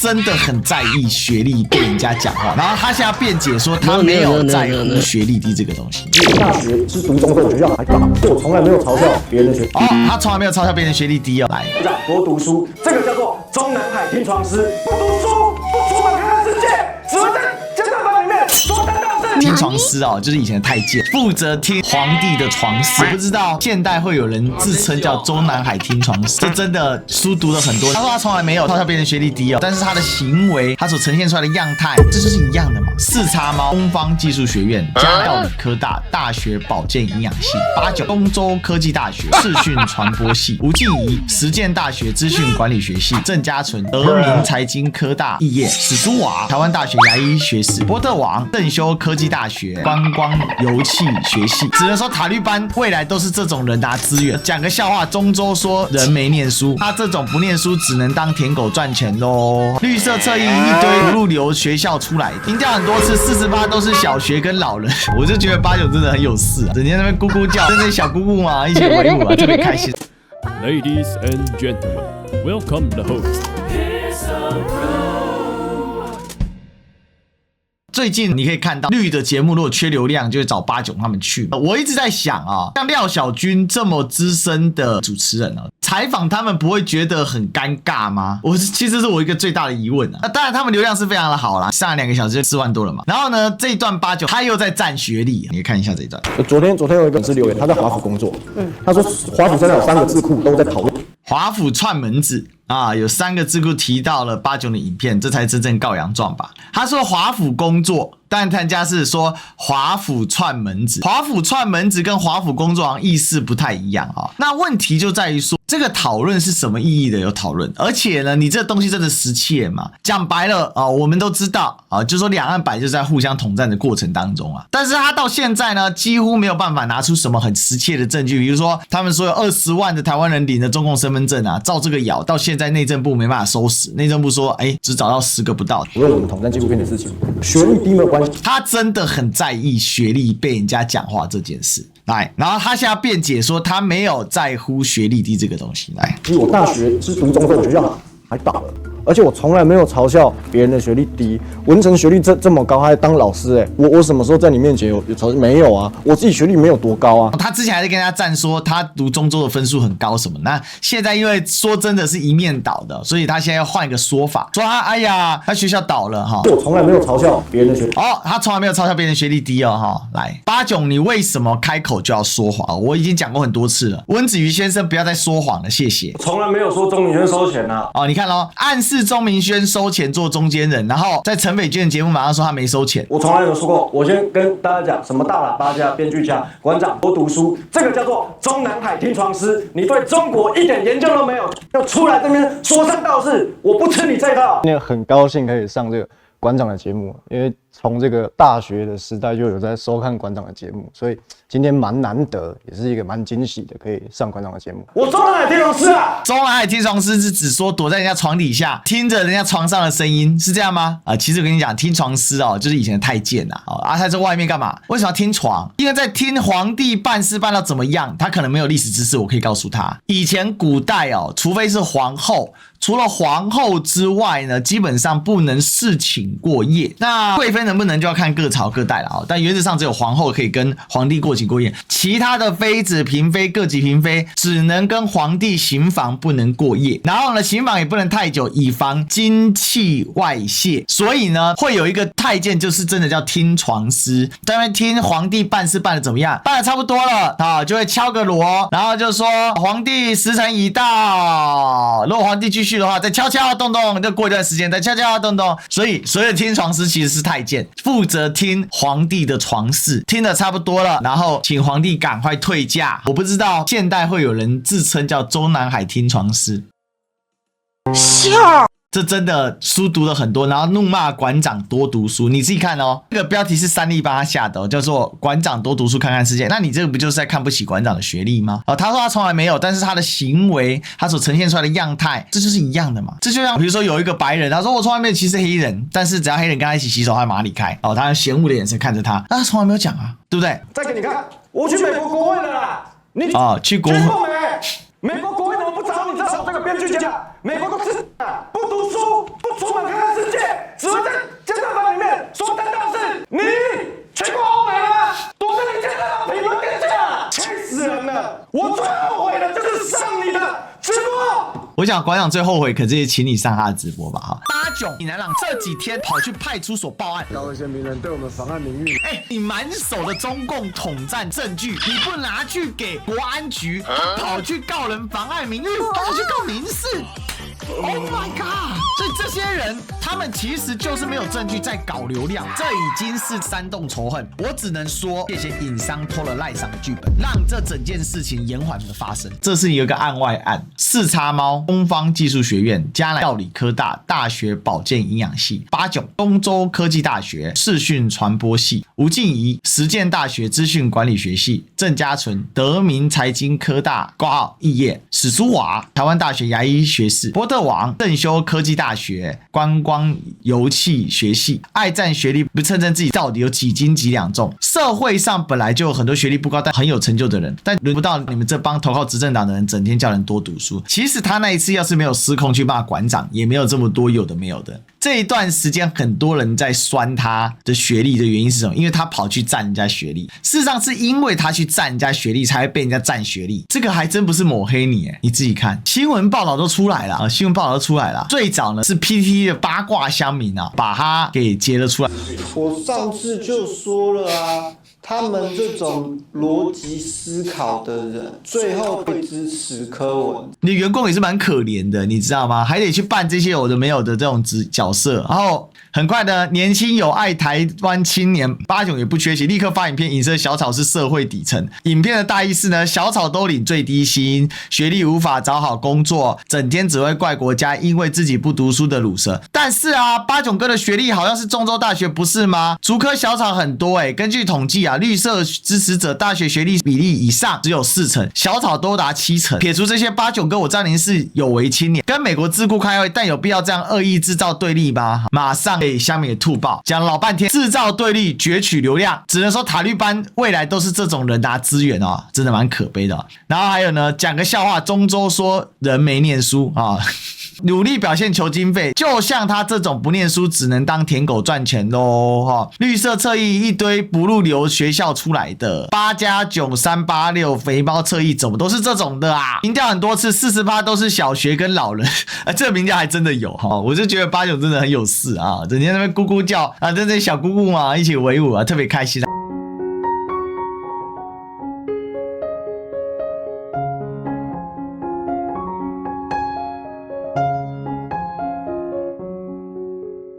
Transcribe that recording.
真的很在意学历被人家讲话，然后他现在辩解说他没有在乎学历低这个东西。大学是读中正学校还大，我从来没有嘲笑别人的学历。他从来没有嘲笑别人学历低哦。来，多读书，这个叫做中南海听床师。不读书，不出门看看世界，只会在健身房里面说三道四。听床师哦，就是以前的太监，负责听皇帝的床事。我不知道现代会有人自称叫中南海听床师，这真的书读了很多。他说他从来没有嘲笑别人学历低哦，但是他的行为，他所呈现出来的样态，这就是一样的嘛。四叉猫东方技术学院、嘉药理科大、大学保健营养系、89东州科技大学视讯传播系、吴静怡实践大学资讯管理学系、郑家纯德明财经科大肄业、史书瓦台湾大学牙医学士、波特王正修科技大学观光油气学系。只能说塔绿班未来都是这种人拿资源。讲个笑话，中州说人没念书，他这种不念书只能当舔狗赚钱咯。绿色侧翼一堆不入流学校出来，民调很多次48%都是小学跟老人，我就觉得89真的很有事啊，整天在那边咕咕叫，真的小姑姑嘛，一起围舞啊，特别开心。Ladies and gentlemen, welcome the host. 最近你可以看到绿的节目如果缺流量就会找89他们去。我一直在想啊，像廖小军这么资深的主持人啊，采访他们不会觉得很尴尬吗？其实是我一个最大的疑问啊。那当然他们流量是非常的好啦，上了2个小时就4万多了嘛。然后呢，这一段89他又在占学历，你看一下这一段。昨天有一个粉丝留言，他在华府工作，他说华府现在有3个智库都在讨论。华府串门子啊，有3个智库提到了89的影片，这才真正告洋状吧。他说华府工作，但他家是说华府串门子，华府串门子跟华府工作好像意思不太一样啊。那问题就在于说，这个讨论是什么意义的？有讨论，而且呢，你这东西真的实切嘛？讲白了啊，我们都知道啊，就说两岸本来就在互相统战的过程当中啊，但是他到现在呢，几乎没有办法拿出什么很实切的证据，比如说他们说有20万的台湾人领了中共身份证啊，照这个咬，到现在内政部没办法收拾，内政部说，只找到10个不到。因为我们统战纪录片的事情，学历低没有关系。他真的很在意学历被人家讲话这件事。来，然后他现在辩解说他没有在乎学历低这个东西。来，其实我大学是读中正学校还大了，而且我从来没有嘲笑别人的学历低。文成学历这么高，他还当老师我什么时候在你面前有嘲笑？没有啊，我自己学历没有多高啊。他之前还在跟人家站说他读中州的分数很高什么，那现在因为说真的是一面倒的，所以他现在要换一个说法，说他学校倒了哈。我从来没有嘲笑别人的学历。他从来没有嘲笑别人学历低哦哈。来，89你为什么开口就要说谎？我已经讲过很多次了，温子瑜先生不要再说谎了，谢谢。从来没有说钟明轩收钱啊。你看咯，暗示钟明轩收钱做中间人，然后在陈斐娟的节目马上说他没收钱。我从来没有说过，我先跟大家讲，什么大喇叭家、编剧家、馆长多读书，这个叫做中南海听床师。你对中国一点研究都没有，要出来这边说三道四，我不吃你这套。今天很高兴可以上这个馆长的节目，因为从这个大学的时代就有在收看馆长的节目，所以今天蛮难得，也是一个蛮惊喜的，可以上馆长的节目。我中南海听床师啊，中南海听床师是指说躲在人家床底下，听着人家床上的声音，是这样吗？其实我跟你讲，听床师就是以前的太监他在外面干嘛？为什么要听床？因为在听皇帝办事办到怎么样，他可能没有历史知识，我可以告诉他，以前古代除非是皇后。除了皇后之外呢，基本上不能侍寝过夜。那贵妃能不能就要看各朝各代了但原则上只有皇后可以跟皇帝过寝过夜，其他的妃子、嫔妃、各级嫔妃只能跟皇帝行房，不能过夜。然后呢，行房也不能太久，以防精气外泄。所以呢，会有一个太监，就是真的叫听床师，在那边听皇帝办事办得怎么样，办得差不多了就会敲个锣，然后就说皇帝时辰已到。如果皇帝继续的话，再敲敲动动，就过一段时间再敲敲动动。所以所有的听床师其实是太监，负责听皇帝的床事，听得差不多了，然后请皇帝赶快退驾。我不知道现代会有人自称叫中南海听床师。笑。这真的书读了很多，然后怒骂馆长多读书。你自己看这个标题是3立帮他下的叫做馆长多读书看看世界。那你这个不就是在看不起馆长的学历吗？他说他从来没有，但是他的行为，他所呈现出来的样态，这就是一样的嘛。这就像比如说有一个白人，他说我从来没有歧视黑人，但是只要黑人跟他一起洗手，他会马上离开。他用嫌恶的眼神看着他，那他从来没有讲啊，对不对？再给你看，我去美国国会了啦。你去国会。美国国会怎么不找你这种这个编剧家？美国都是不读书，不出门看我想馆长最后悔，可是也请你上他的直播吧哈。八囧李南朗这几天跑去派出所报案，高一些名人对我们妨碍名誉。你满手的中共统战证据，你不拿去给国安局，跑去告人妨碍名誉，跑去告民事。Oh my god！ 所以这些人，他们其实就是没有证据在搞流量，这已经是煽动仇恨。我只能说，谢谢影商偷了赖上的剧本，让这整件事情延缓的发生。这是有一个案外案：四叉猫、东方技术学院、嘉南药理科大、大学保健营养系、八囧、东州科技大学视讯传播系、吴静怡实践大学资讯管理学系、郑家纯德明财经科大挂号肄业、史书华台湾大学牙医学士、波特王正修科技大学观光油气学系。爱占学历，不称称自己到底有几斤几两重。社会上本来就有很多学历不高但很有成就的人，但轮不到你们这帮投靠执政党的人整天叫人多读书。其实他那一次要是没有失控去骂馆长，也没有这么多有的没有的。这一段时间很多人在酸他的学历的原因是什么？因为他跑去占人家学历。事实上是因为他去占人家学历，才会被人家占学历。这个还真不是抹黑你，你自己看新闻报道都出来了啊，新闻报道都出来了。最早呢是 PTT 的八卦乡民啊，把他给截了出来。我上次就说了啊，他们这种逻辑思考的人，最后会支持柯文。你的员工也是蛮可怜的，你知道吗？还得去办这些有的没有的这种角色，然后很快的，年轻有爱台湾青年八囧也不缺席，立刻发影片影射小草是社会底层。影片的大意是呢，小草都领最低薪，学历无法找好工作，整天只会怪国家，因为自己不读书的鲁蛇。但是啊，八囧哥的学历好像是中州大学，不是吗？竹科小草很多根据统计啊，绿色支持者大学学历比例以上只有40%，小草多达70%。撇除这些，八囧哥我知道您是有为青年，跟美国智库开会，但有必要这样恶意制造对立吗？马上被乡民给吐爆，讲老半天制造对立攫取流量，只能说塔利班未来都是这种人拿资源哦，真的蛮可悲的然后还有呢，讲个笑话，中州说人没念书努力表现求经费，就像他这种不念书只能当舔狗赚钱咯绿色侧翼一堆不入流学校出来的8加9 386肥猫侧翼怎么都是这种的啊？民调很多次 40% 都是小学跟老人这个民调还真的有我就觉得八囧真的很有事啊，整天在那边咕咕叫啊，这些小姑姑嘛一起围舞啊，特别开心